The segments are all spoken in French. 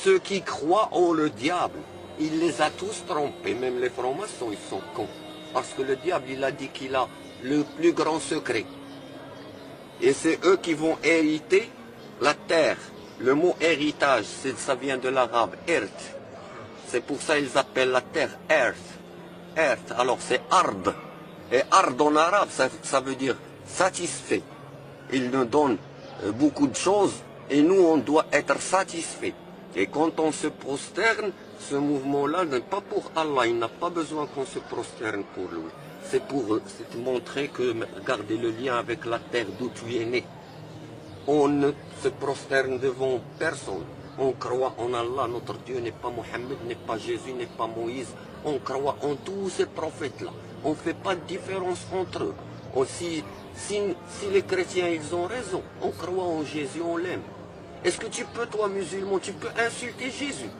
Ceux qui croient en le diable, il les a tous trompés, même les francs-maçons, ils sont cons. Parce que le diable, il a dit qu'il a le plus grand secret. Et c'est eux qui vont hériter la terre. Le mot héritage, ça vient de l'arabe, earth. C'est pour ça qu'ils appellent la terre earth. Earth, alors c'est ard. Et ard en arabe, ça veut dire satisfait. Il nous donne beaucoup de choses et nous, on doit être satisfait. Et quand on se prosterne, ce mouvement-là n'est pas pour Allah, il n'a pas besoin qu'on se prosterne pour lui. C'est pour montrer que, regardez le lien avec la terre d'où tu es né. On ne se prosterne devant personne. On croit en Allah, notre Dieu n'est pas Mohammed, n'est pas Jésus, n'est pas Moïse. On croit en tous ces prophètes-là. On ne fait pas de différence entre eux. Aussi, si les chrétiens, ils ont raison, on croit en Jésus, on l'aime. Est-ce que tu peux, toi musulman, tu peux insulter Jésus?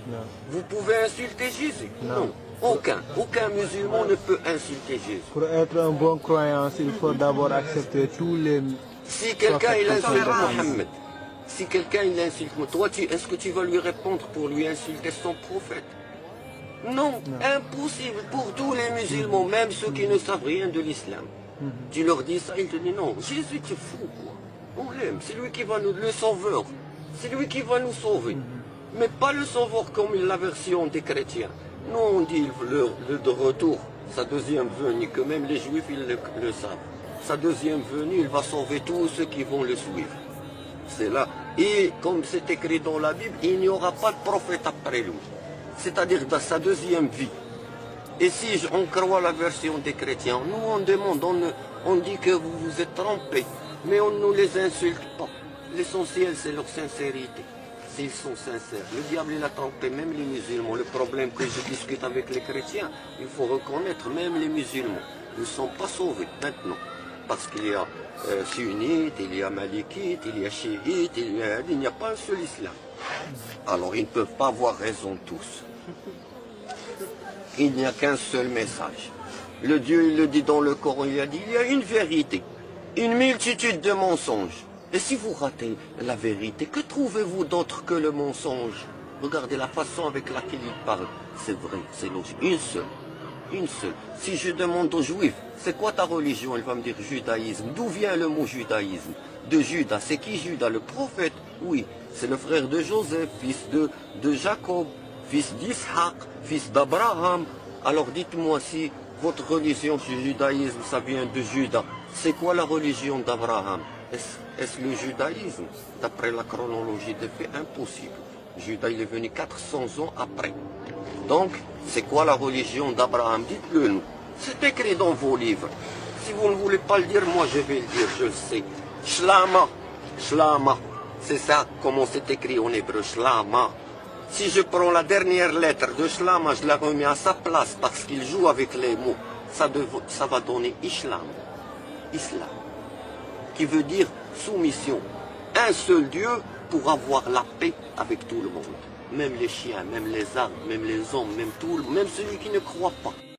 Non. Vous pouvez insulter Jésus? Non. Aucun musulman ne peut insulter Jésus. Pour être un bon croyant, il faut d'abord accepter tous les... Si quelqu'un il insulte Mohammed, si quelqu'un il insulte, toi, est-ce que tu vas lui répondre pour lui insulter son prophète? Non, impossible pour tous les musulmans, même ceux qui ne savent rien de l'islam. Tu leur dis ça, ils te disent non, Jésus tu es fou quoi. On l'aime, c'est lui qui va nous, le sauveur, c'est lui qui va nous sauver. Mais pas le sauveur comme la version des chrétiens. Nous on dit de retour, sa deuxième venue, que même les juifs ils le savent. Sa deuxième venue, il va sauver tous ceux qui vont le suivre. C'est là. Et comme c'est écrit dans la Bible, il n'y aura pas de prophète après lui. C'est-à-dire dans sa deuxième vie. Et si on croit la version des chrétiens, nous on demande, on dit que vous vous êtes trompés, mais on ne nous les insulte pas. L'essentiel c'est leur sincérité, s'ils sont sincères. Le diable il a trompé même les musulmans. Le problème que je discute avec les chrétiens, il faut reconnaître même les musulmans ne sont pas sauvés maintenant. Parce qu'il y a sunnites, il y a malikites, il y a chiites, il n'y a pas un seul islam. Alors ils ne peuvent pas avoir raison tous. Il n'y a qu'un seul message. Le Dieu, il le dit dans le Coran, il a dit, il y a une vérité, une multitude de mensonges. Et si vous ratez la vérité, que trouvez-vous d'autre que le mensonge? Regardez la façon avec laquelle il parle. C'est vrai, c'est logique. Une seule. Une seule. Si je demande aux juifs, c'est quoi ta religion? Il va me dire judaïsme. D'où vient le mot judaïsme? De Judas. C'est qui Judas? Le prophète? Oui, c'est le frère de Joseph, fils de Jacob, fils d'Ishaq, fils d'Abraham. Alors dites-moi si votre religion, le judaïsme, ça vient de Judas. C'est quoi la religion d'Abraham? Est-ce le judaïsme? D'après la chronologie des faits, impossible. Judas, il est venu 400 ans après. Donc, c'est quoi la religion d'Abraham? Dites-le nous. C'est écrit dans vos livres. Si vous ne voulez pas le dire, moi je vais le dire, je le sais. Shlama. Shlama. C'est ça, comment c'est écrit en hébreu. Shlama. Si je prends la dernière lettre de Shlama, je la remets à sa place parce qu'il joue avec les mots, ça va donner Islam. Islam. Qui veut dire soumission. Un seul Dieu pour avoir la paix avec tout le monde. Même les chiens, même les arbres, même les hommes, même celui qui ne croit pas.